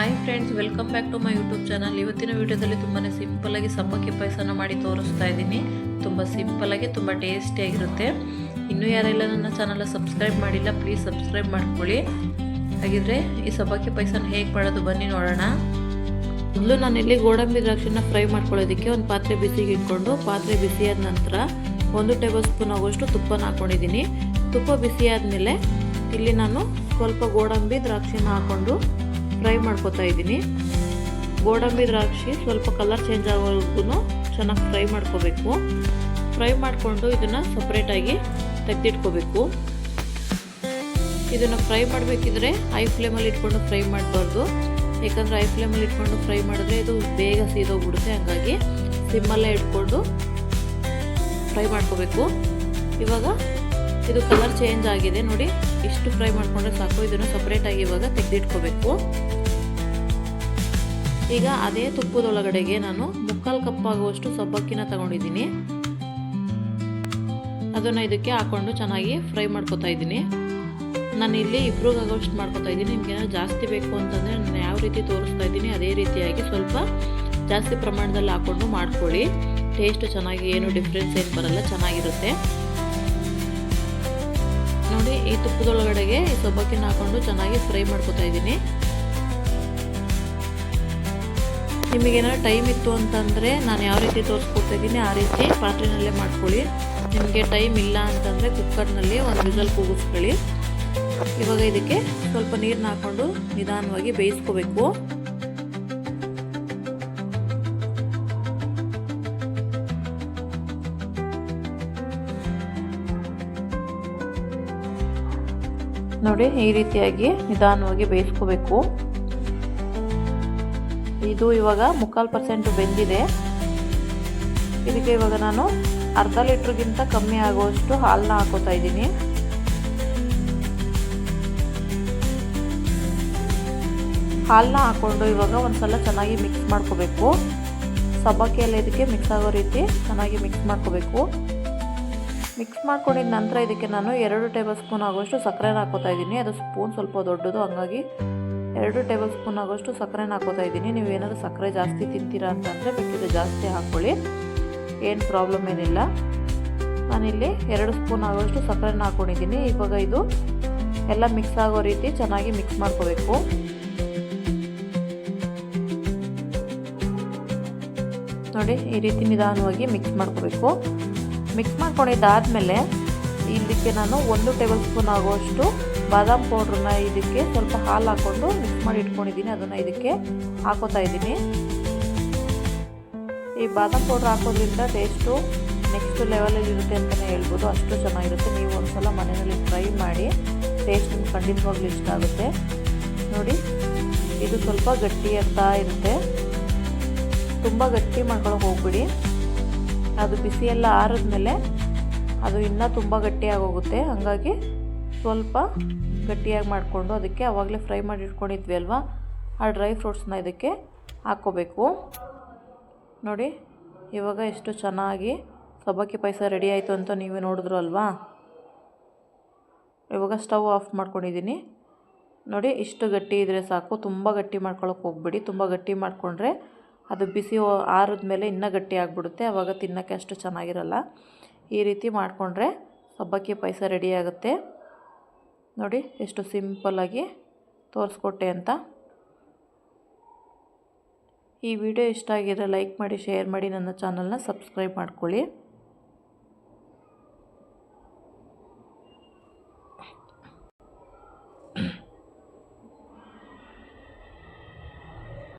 Hi friends, welcome back to my YouTube channel. ಇವತ್ತಿನ ವಿಡಿಯೋದಲ್ಲಿ ತುಂಬಾ ಸಿಂಪಲ್ಲಾಗಿ ಸಬ್ಬಕ್ಕಿ ಪಾಯಸನ ಮಾಡಿ ತೋರಿಸ್ತಾ ಇದ್ದೀನಿ. ತುಂಬ ಸಿಂಪಲ್ಲಾಗಿ ತುಂಬ ಟೇಸ್ಟಿಯಾಗಿರುತ್ತೆ. ಇನ್ನೂ ಯಾರೆಲ್ಲ ನನ್ನ ಚಾನಲ್ ಸಬ್ಸ್ಕ್ರೈಬ್ ಮಾಡಿಲ್ಲ, ಪ್ಲೀಸ್ ಸಬ್ಸ್ಕ್ರೈಬ್ ಮಾಡ್ಕೊಳ್ಳಿ. ಹಾಗಿದ್ರೆ ಈ ಸಬ್ಬಕ್ಕಿ ಪಾಯಸನ ಹೇಗೆ ಮಾಡೋದು ಬನ್ನಿ ನೋಡೋಣ. ಮೊದಲು ನಾನಿಲ್ಲಿ ಗೋಡಂಬಿ ದ್ರಾಕ್ಷಿನ ಫ್ರೈ ಮಾಡ್ಕೊಳ್ಳೋದಕ್ಕೆ ಒಂದು ಪಾತ್ರೆ ಬಿಸಿಗೆ ಇಟ್ಕೊಂಡು, ಪಾತ್ರೆ ಬಿಸಿಯಾದ ನಂತರ 1 ಟೇಬಲ್ ಸ್ಪೂನ್ ಆಗುವಷ್ಟು ತುಪ್ಪನ ಹಾಕ್ಕೊಂಡಿದ್ದೀನಿ. ತುಪ್ಪ ಬಿಸಿಯಾದಮೇಲೆ ಇಲ್ಲಿ ನಾನು ಸ್ವಲ್ಪ ಗೋಡಂಬಿ ದ್ರಾಕ್ಷಿನ ಹಾಕ್ಕೊಂಡು ಫ್ರೈ ಮಾಡ್ಕೊತಾ ಇದ್ದೀನಿ. ಗೋಡಂಬಿ ದ್ರಾಕ್ಷಿ ಸ್ವಲ್ಪ ಕಲರ್ ಚೇಂಜ್ ಆಗೋವರೆಗೂ ಚೆನ್ನಾಗಿ ಫ್ರೈ ಮಾಡ್ಕೋಬೇಕು. ಫ್ರೈ ಮಾಡಿಕೊಂಡು ಇದನ್ನು ಸಪ್ರೇಟಾಗಿ ತೆಗೆದಿಟ್ಕೋಬೇಕು. ಇದನ್ನು ಫ್ರೈ ಮಾಡಬೇಕಿದ್ರೆ ಹೈ ಫ್ಲೇಮಲ್ಲಿ ಇಟ್ಕೊಂಡು ಫ್ರೈ ಮಾಡಬಾರ್ದು. ಯಾಕಂದರೆ ಹೈ ಫ್ಲೇಮಲ್ಲಿ ಇಟ್ಕೊಂಡು ಫ್ರೈ ಮಾಡಿದ್ರೆ ಇದು ಬೇಗ ಸೀದೋಗ್ಬಿಡುತ್ತೆ. ಹಾಗಾಗಿ ಸಿಮ್ಮಲ್ಲೇ ಇಟ್ಕೊಂಡು ಫ್ರೈ ಮಾಡ್ಕೋಬೇಕು. ಇವಾಗ ಇದು ಕಲರ್ ಚೇಂಜ್ ಆಗಿದೆ ನೋಡಿ, ಇಷ್ಟು ಫ್ರೈ ಮಾಡಿಕೊಂಡ್ರೆ ಸಾಕು. ಇದನ್ನು ಸಪ್ರೇಟಾಗಿ ಇವಾಗ ತೆಗೆದಿಟ್ಕೋಬೇಕು. ಈಗ ಅದೇ ತುಪ್ಪದೊಳಗಡೆಗೆ ನಾನು 3/4 ಕಪ್ ಆಗುವಷ್ಟು ಸಬ್ಬಕ್ಕಿನ ತಗೊಂಡಿದ್ದೀನಿ. ಅದನ್ನು ಇದಕ್ಕೆ ಹಾಕ್ಕೊಂಡು ಚೆನ್ನಾಗಿ ಫ್ರೈ ಮಾಡ್ಕೊತಾ ಇದ್ದೀನಿ. ನಾನು ಇಲ್ಲಿ ಇಬ್ರಿಗಾಗೋಷ್ಟು ಮಾಡ್ಕೊತಾ ಇದ್ದೀನಿ. ನಿಮ್ಗೆ ಏನಾದ್ರು ಜಾಸ್ತಿ ಬೇಕು ಅಂತಂದರೆ ನಾನು ಯಾವ ರೀತಿ ತೋರಿಸ್ತಾ ಇದ್ದೀನಿ ಅದೇ ರೀತಿಯಾಗಿ ಸ್ವಲ್ಪ ಜಾಸ್ತಿ ಪ್ರಮಾಣದಲ್ಲಿ ಹಾಕ್ಕೊಂಡು ಮಾಡ್ಕೊಳ್ಳಿ. ಟೇಸ್ಟ್ ಚೆನ್ನಾಗಿ ಏನು ಡಿಫ್ರೆನ್ಸ್ ಏನು ಬರಲ್ಲ, ಚೆನ್ನಾಗಿರುತ್ತೆ ನೋಡಿ. ಈ ತುಪ್ಪದೊಳಗಡೆಗೆ ಈ ಸಬ್ಬಕ್ಕಿನ ಹಾಕೊಂಡು ಚೆನ್ನಾಗಿ ಫ್ರೈ ಮಾಡ್ಕೊತಾ ಇದ್ದೀನಿ. ನಿಮಗೇನಾದ್ರು ಟೈಮ್ ಇತ್ತು ಅಂತಂದರೆ ನಾನು ಯಾವ ರೀತಿ ತೋರಿಸ್ಕೊಡ್ತಾ ಇದ್ದೀನಿ ಆ ರೀತಿ ಪಾತ್ರೆನಲ್ಲೇ ಮಾಡ್ಕೊಳ್ಳಿ. ನಿಮಗೆ ಟೈಮ್ ಇಲ್ಲ ಅಂತಂದರೆ ಕುಕ್ಕರ್ನಲ್ಲಿ 1 ವಿಸಲ್ ಕೂಗಿಸ್ಕೊಳ್ಳಿ. ಇವಾಗ ಇದಕ್ಕೆ ಸ್ವಲ್ಪ ನೀರನ್ನ ಹಾಕ್ಕೊಂಡು ನಿಧಾನವಾಗಿ ಬೇಯಿಸ್ಕೋಬೇಕು. ನೋಡಿ, ಈ ರೀತಿಯಾಗಿ ನಿಧಾನವಾಗಿ ಬೇಯಿಸ್ಕೋಬೇಕು. ಇದು ಇವಾಗ 3/4% ಬೆಂದಿದೆ. ಇದಕ್ಕೆ ಇವಾಗ ನಾನು ಅರ್ಧ ಲೀಟ್ರಿಗಿಂತ ಕಮ್ಮಿ ಆಗುವಷ್ಟು ಹಾಲನ್ನ ಹಾಕೋತಾ ಇದ್ದೀನಿ. ಹಾಲನ್ನ ಹಾಕ್ಕೊಂಡು ಇವಾಗ ಒಂದ್ಸಲ ಚೆನ್ನಾಗಿ ಮಿಕ್ಸ್ ಮಾಡ್ಕೋಬೇಕು. ಸಬ್ಬಕ್ಕಿ ಎಲ್ಲ ಇದಕ್ಕೆ ಮಿಕ್ಸ್ ಆಗೋ ರೀತಿ ಚೆನ್ನಾಗಿ ಮಿಕ್ಸ್ ಮಾಡ್ಕೋಬೇಕು. ಮಿಕ್ಸ್ ಮಾಡ್ಕೊಂಡಿದ ನಂತರ ಇದಕ್ಕೆ ನಾನು 2 ಟೇಬಲ್ ಸ್ಪೂನ್ ಆಗುವಷ್ಟು ಸಕ್ಕರೆನ ಹಾಕೋತಾ ಇದ್ದೀನಿ. ಅದು ಸ್ಪೂನ್ ಸ್ವಲ್ಪ ದೊಡ್ಡದು, ಹಂಗಾಗಿ 2 ಟೇಬಲ್ ಸ್ಪೂನ್ ಆಗುವಷ್ಟು ಸಕ್ಕರೆನ ಹಾಕೋತಾ ಇದ್ದೀನಿ. ನೀವು ಏನಾದರೂ ಸಕ್ಕರೆ ಜಾಸ್ತಿ ತಿಂತೀರಾ ಅಂತಂದರೆ ಬೇಕಿದ್ರೆ ಜಾಸ್ತಿ ಹಾಕ್ಕೊಳ್ಳಿ, ಏನು ಪ್ರಾಬ್ಲಮ್ ಏನಿಲ್ಲ. ನಾನಿಲ್ಲಿ 2 ಸ್ಪೂನ್ ಆಗುವಷ್ಟು ಸಕ್ಕರೆನ ಹಾಕ್ಕೊಂಡಿದ್ದೀನಿ. ಇವಾಗ ಇದು ಎಲ್ಲ ಮಿಕ್ಸ್ ಆಗೋ ರೀತಿ ಚೆನ್ನಾಗಿ ಮಿಕ್ಸ್ ಮಾಡ್ಕೋಬೇಕು. ನೋಡಿ, ಈ ರೀತಿ ನಿಧಾನವಾಗಿ ಮಿಕ್ಸ್ ಮಾಡ್ಕೋಬೇಕು. ಮಿಕ್ಸ್ ಮಾಡ್ಕೊಂಡಿದ್ದಾದಮೇಲೆ ಇದಕ್ಕೆ ನಾನು 1 ಟೇಬಲ್ ಸ್ಪೂನ್ ಆಗುವಷ್ಟು ಬಾದಾಮ್ ಪೌಡ್ರನ್ನ ಇದಕ್ಕೆ ಸ್ವಲ್ಪ ಹಾಲು ಹಾಕ್ಕೊಂಡು ಮಿಕ್ಸ್ ಮಾಡಿ ಇಟ್ಕೊಂಡಿದ್ದೀನಿ. ಅದನ್ನು ಇದಕ್ಕೆ ಹಾಕೋತಾ ಇದ್ದೀನಿ. ಈ ಬಾದಾಮ್ ಪೌಡ್ರ್ ಹಾಕೋದ್ರಿಂದ ಟೇಸ್ಟು ನೆಕ್ಸ್ಟ್ ಲೆವೆಲಲ್ಲಿ ಇರುತ್ತೆ ಅಂತಲೇ ಹೇಳ್ಬೋದು. ಅಷ್ಟು ಚೆನ್ನಾಗಿರುತ್ತೆ. ನೀವು ಒಂದ್ಸಲ ಮನೆಯಲ್ಲಿ ಟ್ರೈ ಮಾಡಿ, ಟೇಸ್ಟ್ ನಿಮ್ಗೆ ಖಂಡಿತವಾಗ್ಲೂ ಇಷ್ಟ ಆಗುತ್ತೆ. ನೋಡಿ, ಇದು ಸ್ವಲ್ಪ ಗಟ್ಟಿ ಅಂತ ಇರುತ್ತೆ. ತುಂಬ ಗಟ್ಟಿ ಮಾಡ್ಕೊಳ್ಳೋಕೆ ಹೋಗ್ಬಿಡಿ. ಅದು ಬಿಸಿ ಎಲ್ಲ ಆರಿದ್ಮೇಲೆ ಅದು ಇನ್ನೂ ತುಂಬ ಗಟ್ಟಿಯಾಗಿ ಹೋಗುತ್ತೆ. ಹಾಗಾಗಿ ಸ್ವಲ್ಪ ಗಟ್ಟಿಯಾಗಿ ಮಾಡಿಕೊಂಡು ಅದಕ್ಕೆ ಆವಾಗಲೇ ಫ್ರೈ ಮಾಡಿ ಇಟ್ಕೊಂಡಿದ್ವಿ ಅಲ್ವಾ, ಆ ಡ್ರೈ ಫ್ರೂಟ್ಸ್ನ ಇದಕ್ಕೆ ಹಾಕ್ಕೋಬೇಕು. ನೋಡಿ, ಇವಾಗ ಎಷ್ಟು ಚೆನ್ನಾಗಿ ಸಬ್ಬಕ್ಕಿ ಪಾಯಸ ರೆಡಿ ಆಯಿತು ಅಂತ ನೀವು ನೋಡಿದ್ರು ಅಲ್ವಾ. ಇವಾಗ ಸ್ಟವ್ ಆಫ್ ಮಾಡ್ಕೊಂಡಿದ್ದೀನಿ. ನೋಡಿ, ಇಷ್ಟು ಗಟ್ಟಿ ಇದ್ದರೆ ಸಾಕು. ತುಂಬ ಗಟ್ಟಿ ಮಾಡ್ಕೊಳ್ಳೋಕೆ ಹೋಗ್ಬಿಡಿ. ತುಂಬ ಗಟ್ಟಿ ಮಾಡಿಕೊಂಡ್ರೆ ಅದು ಬಿಸಿ ಆರಿದ್ಮೇಲೆ ಇನ್ನೂ ಗಟ್ಟಿ ಆಗಿಬಿಡುತ್ತೆ. ಆವಾಗ ತಿನ್ನೋಕ್ಕೆ ಅಷ್ಟು ಚೆನ್ನಾಗಿರಲ್ಲ. ಈ ರೀತಿ ಮಾಡಿಕೊಂಡ್ರೆ ಸಬ್ಬಕ್ಕಿ ಪಾಯಸ ರೆಡಿ ಆಗುತ್ತೆ. ನೋಡಿ, ಎಷ್ಟು ಸಿಂಪಲ್ಲಾಗಿ ತೋರಿಸ್ಕೊಟ್ಟೆ ಅಂತ. ಈ ವಿಡಿಯೋ ಇಷ್ಟ ಆಗಿದ್ರೆ ಲೈಕ್ ಮಾಡಿ, ಶೇರ್ ಮಾಡಿ, ನನ್ನ ಚಾನಲ್ನ ಸಬ್ಸ್ಕ್ರೈಬ್ ಮಾಡ್ಕೊಳ್ಳಿ.